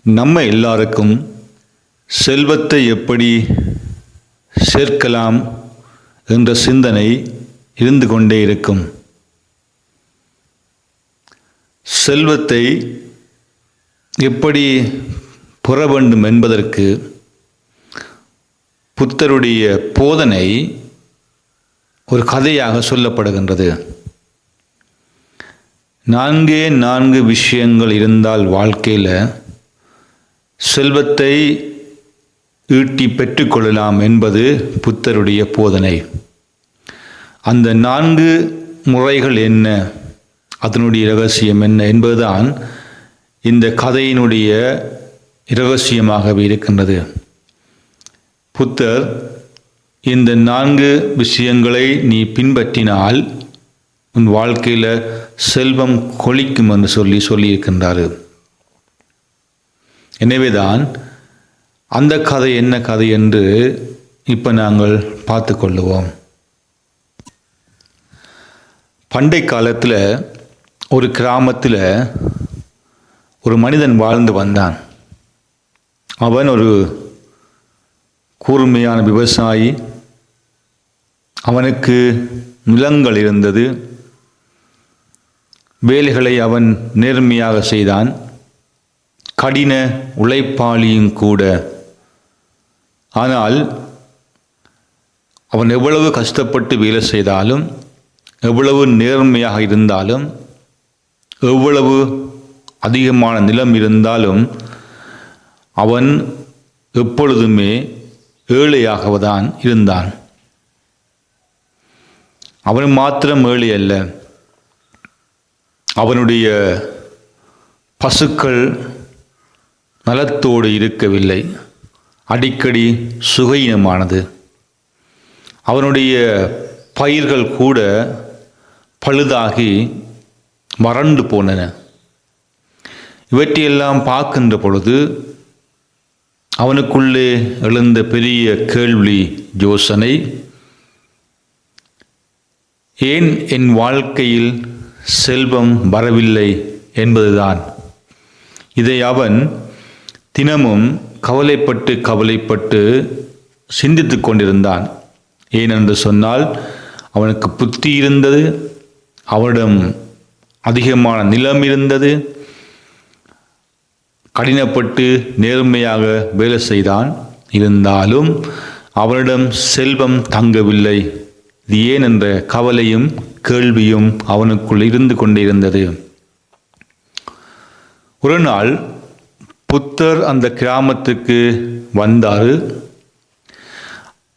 நம்ம எல்லாருக்கும் செல்வத்தை எப்படி சேர்க்கலாம் என்ற சிந்தனை இருந்து கொண்டே இருக்கும். செல்வத்தை எப்படி பெற வேண்டும் என்பதற்கு புத்தருடைய போதனை ஒரு கதையாக சொல்லப்படுகின்றது. 4 விஷயங்கள் இருந்தால் வாழ்க்கையில் செல்வத்தை ஈட்டி பெற்றுக்கொள்ளலாம் என்பது புத்தருடைய போதனை. அந்த 4 முறைகள் என்ன, அதனுடைய இரகசியம் என்ன என்பதுதான் இந்த கதையினுடைய இரகசியமாகவே இருக்கின்றது. புத்தர் இந்த 4 விஷயங்களை நீ பின்பற்றினால் உன் வாழ்க்கையில் செல்வம் கொழிக்கும் என்று சொல்லியிருக்கின்றார். எனவேதான் அந்த கதை என்ன கதை என்று இப்போ நாங்கள் பார்த்து கொள்ளுவோம். பண்டை காலத்தில் ஒரு கிராமத்தில் ஒரு மனிதன் வாழ்ந்து வந்தான். அவன் ஒரு கூர்மையான விவசாயி. அவனுக்கு நிலங்கள் இருந்தது. வேலைகளை அவன் நேர்மையாக செய்தான். கடின உழைப்பாளியும் கூட. ஆனால் அவன் எவ்வளவு கஷ்டப்பட்டு வேலை செய்தாலும், எவ்வளவு நேர்மையாக இருந்தாலும், எவ்வளவு அதிகமான நிலம் இருந்தாலும் அவன் எப்பொழுதுமே ஏழையாகத்தான் இருந்தான். அவன் மாத்திரம் ஏழை அல்ல, அவனுடைய பசுக்கள் நலத்தோடு இருக்கவில்லை, அடிக்கடி சுகையினமானது. அவனுடைய பயிர்கள் கூட பழுதாகி வறண்டு போனன. இவற்றையெல்லாம் பார்க்கின்ற பொழுது அவனுக்குள்ளே எழுந்த பெரிய கேள்வி யோசனை, ஏன் என் வாழ்க்கையில் செல்வம் வரவில்லை என்பதுதான். இதை அவன் தினமும் கவலைப்பட்டு சிந்தித்து கொண்டிருந்தான். ஏனென்று சொன்னால் அவனுக்கு புத்தி இருந்தது, அவனிடம் அதிகமான நிலம் இருந்தது, கடினப்பட்டு நேர்மையாக வேலை செய்தான். இருந்தாலும் அவனிடம் செல்வம் தங்கவில்லை. இது ஏன் என்ற கவலையும் கேள்வியும் அவனுக்குள் இருந்து கொண்டிருந்தது. ஒரு நாள் புத்தர் அந்த கிராமத்துக்கு வந்தார்.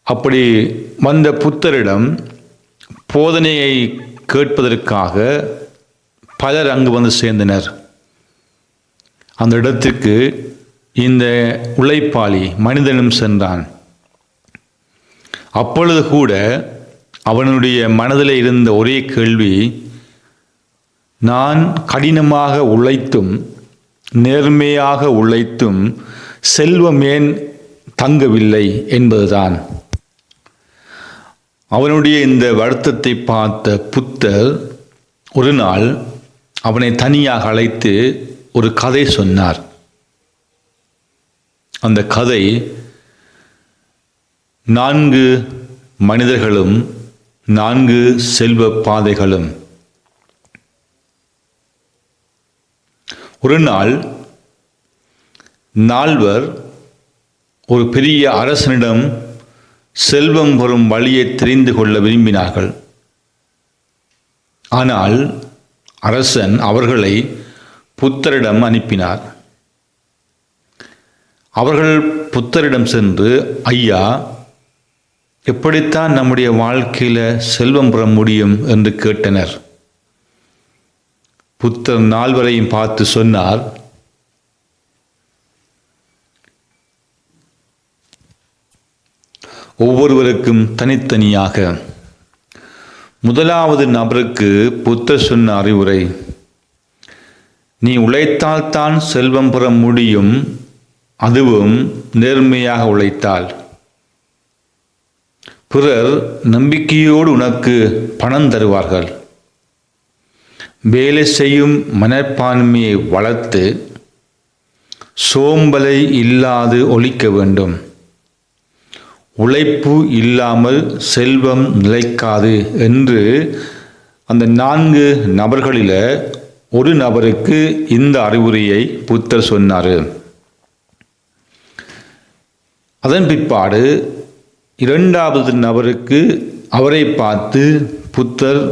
அப்படி வந்த புத்தரிடம் போதனையை கேட்பதற்காக பலர் அங்கு வந்து சேர்ந்தனர். அந்த இடத்துக்கு இந்த உழைப்பாளி மனிதனும் சென்றான். அப்பொழுது கூட அவனுடைய மனதில் இருந்த ஒரே கேள்வி, நான் கடினமாக உழைத்தும் நேர்மையாக உழைத்தும் செல்வம் ஏன் தங்கவில்லை என்பதுதான். அவனுடைய இந்த வருத்தத்தை பார்த்த புத்தர் ஒரு நாள் அவனை தனியாக அழைத்து ஒரு கதை சொன்னார். அந்த கதை 4 மனிதர்களும் 4 செல்வ பாதைகளும். ஒரு நாள் 4 ஒரு பெரிய அரசனிடம் செல்வம் வரும் வழியை தெரிந்து கொள்ள விரும்பினார்கள். ஆனால் அரசன் அவர்களை புத்தரிடம் அனுப்பினார். அவர்கள் புத்தரிடம் சென்று, ஐயா, எப்படித்தான் நம்முடைய வாழ்க்கையில் செல்வம் பெற முடியும் என்று கேட்டனர். புத்தர் 4 பார்த்து சொன்னார், ஒவ்வொருவருக்கும் தனித்தனியாக. முதலாவது நபருக்கு புத்தர் சொன்ன அறிவுரை, நீ உழைத்தால்தான் செல்வம் பெற முடியும், அதுவும் நேர்மையாக உழைத்தால். பிறர் நம்பிக்கையோடு உனக்கு பணம் தருவார்கள். வேலை செய்யும் மனப்பான்மையை வளர்த்து சோம்பலை இல்லாது ஒழிக்க வேண்டும். உழைப்பு இல்லாமல் செல்வம் நிலைக்காது என்று அந்த 4 நபர்களில் ஒரு நபருக்கு இந்த அறிவுரையை புத்தர் சொன்னார். அதன் பிற்பாடு 2வது நபருக்கு அவரை பார்த்து புத்தர்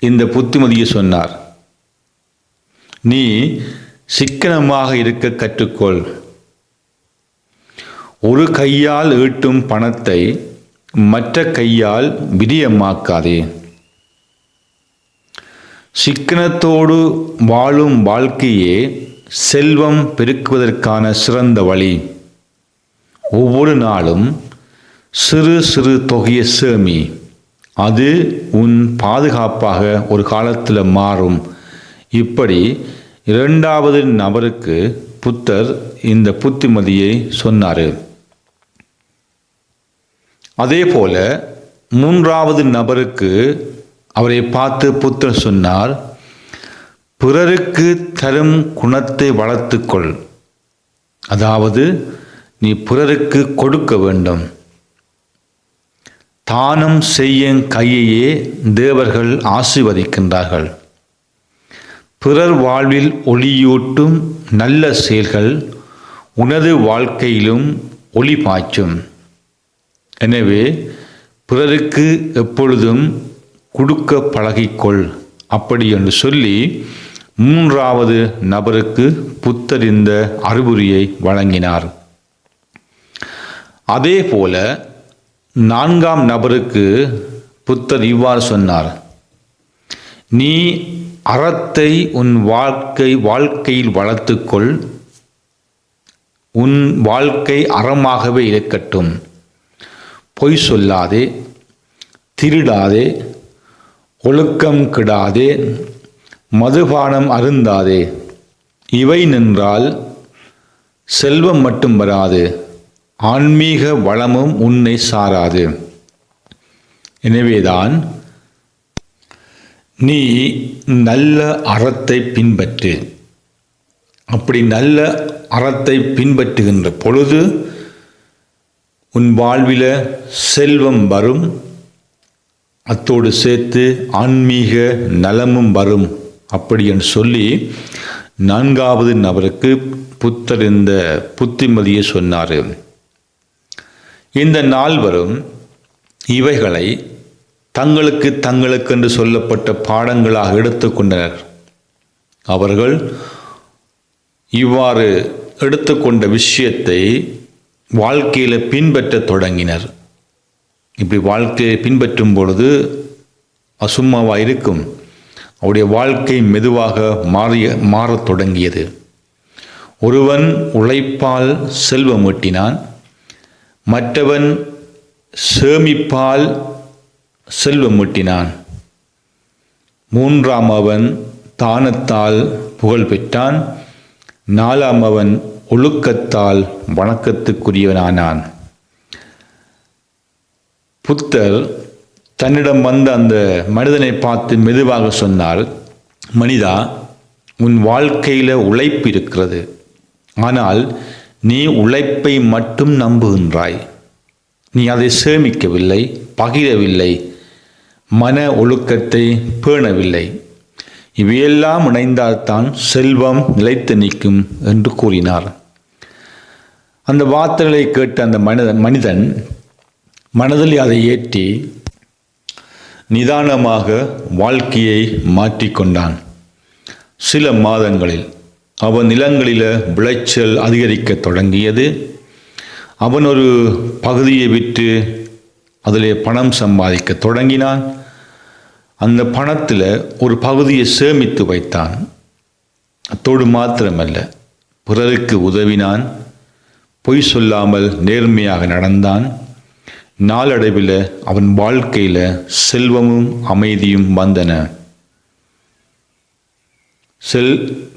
இந்த புத்திமதியை சொன்னார். நீ சிக்கனமாக இருக்க கற்றுக்கொள். ஒரு கையால் ஈட்டும் பணத்தை மற்ற கையால் விரியமாக்காதே. சிக்கனத்தோடு வாழும் வாழ்க்கையே செல்வம் பெருக்குவதற்கான சிறந்த வழி. ஒவ்வொரு நாளும் சிறு சிறு தொகையை சேமி. அது உன் பாதுகாப்பாக ஒரு காலத்தில் மாறும். இப்படி 2வது நபருக்கு புத்தர் இந்த புத்திமதியை சொன்னார். அதே போல 3வது நபருக்கு அவரை பார்த்து புத்தர் சொன்னார், பிறருக்கு தரும் குணத்தை வளர்த்துக்கொள். அதாவது நீ பிறருக்கு கொடுக்க வேண்டும். தானம் செய்யும் கையையே தேவர்கள் ஆசீர்வதிக்கின்றார்கள். பிறர் வாழ்வில் ஒளியூட்டும் நல்ல செயல்கள் உனது வாழ்க்கையிலும் ஒளி பாய்ச்சும். எனவே பிறருக்கு எப்பொழுதும் கொடுக்க பழகிக்கொள். அப்படி என்று சொல்லி 3வது நபருக்கு புத்தர் இந்த அறிவுரையை வழங்கினார். அதே போல 4ஆம் நபருக்கு புத்தர் இவ்வாறு சொன்னார், நீ அறத்தை உன் வாழ்க்கையில் வளர்த்துக்கொள். உன் வாழ்க்கை அறமாகவே இருக்கட்டும். பொய் சொல்லாதே, திருடாதே, ஒழுக்கம் கெடாதே, மதுபானம் அருந்தாதே. இவை நின்றால் செல்வம் மட்டும் வராது, ஆன்மீக வளமும் உன்னை சாராது. எனவேதான் நீ நல்ல அறத்தை பின்பற்று. அப்படி நல்ல அறத்தை பின்பற்றுகின்ற பொழுது உன் வாழ்வில் செல்வம் வரும். அத்தோடு சேர்த்து ஆன்மீக நலமும் வரும். அப்படி என்று சொல்லி 4வது நபருக்கு புத்தர் இந்த புத்திமதியை சொன்னார். இந்த 4வரும் இவைகளை தங்களுக்கென்று சொல்லப்பட்ட பாடங்களாக எடுத்துக்கொண்டனர். அவர்கள் இவ்வாறு எடுத்துக்கொண்ட விஷயத்தை வாழ்க்கையில் பின்பற்ற தொடங்கினர். இப்படி வாழ்க்கையை பின்பற்றும் பொழுது அசும்மாவாக இருக்கும். அவருடைய வாழ்க்கை மெதுவாக மாறத் தொடங்கியது. ஒருவன் உழைப்பால் செல்வம் ஈட்டினான். மற்றவன் சேமிப்பால் செல்வம் ஈட்டினான். 3ஆம் அவன் தானத்தால் புகழ் பெற்றான். 4ஆம் அவன் ஒழுக்கத்தால் வணக்கத்துக்குரியவனானான். புத்தர் தன்னிடம் வந்த அந்த மனிதனை பார்த்து மெதுவாக சொன்னார், மனிதா, உன் வாழ்க்கையில் உழைப்பு இருக்கிறது. ஆனால் நீ உழைப்பை மட்டும் நம்புகின்றாய். நீ அதை சேமிக்கவில்லை, பகிரவில்லை, மன ஒழுக்கத்தை பேணவில்லை. இவையெல்லாம் இணைந்தால்தான் செல்வம் நிலைத்து நிற்கும் என்று கூறினார். அந்த வார்த்தைகளை கேட்ட அந்த மனிதன் மனதில் அதை ஏற்றி நிதானமாக வாழ்க்கையை மாற்றிக்கொண்டான். சில மாதங்களில் அவன் நிலங்களில் விளைச்சல் அதிகரிக்க தொடங்கியது. அவன் ஒரு பகுதியை விற்று அதிலே பணம் சம்பாதிக்க தொடங்கினான். அந்த பணத்தில் ஒரு பகுதியை சேமித்து வைத்தான். அத்தோடு மாத்திரமல்ல, பிறருக்கு உதவினான். பொய் சொல்லாமல் நேர்மையாக நடந்தான். நாளடைவில் அவன் வாழ்க்கையில் செல்வமும் அமைதியும் வந்தன.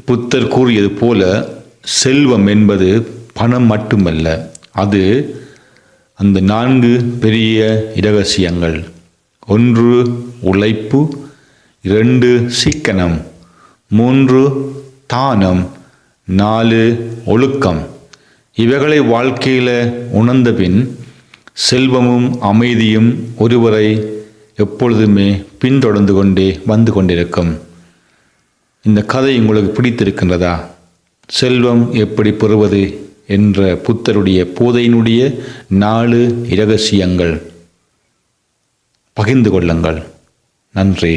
புத்தர் கூறியது போல செல்வம் என்பது பணம் மட்டுமல்ல, அது அந்த 4 பெரிய இரகசியங்கள். 1 உழைப்பு, 2 சிக்கனம், 3 தானம், 4 ஒழுக்கம். இவைகளை வாழ்க்கையில் உணர்ந்த பின் செல்வமும் அமைதியும் ஒருவரை எப்பொழுதுமே பின்தொடர்ந்து கொண்டே வந்து கொண்டிருக்கும். இந்த கதை உங்களுக்கு பிடித்திருக்கின்றதா? செல்வம் எப்படி பெறுவது என்ற புத்தருடைய போதையினுடைய 4 இரகசியங்கள் பகிர்ந்து கொள்ளுங்கள். நன்றி.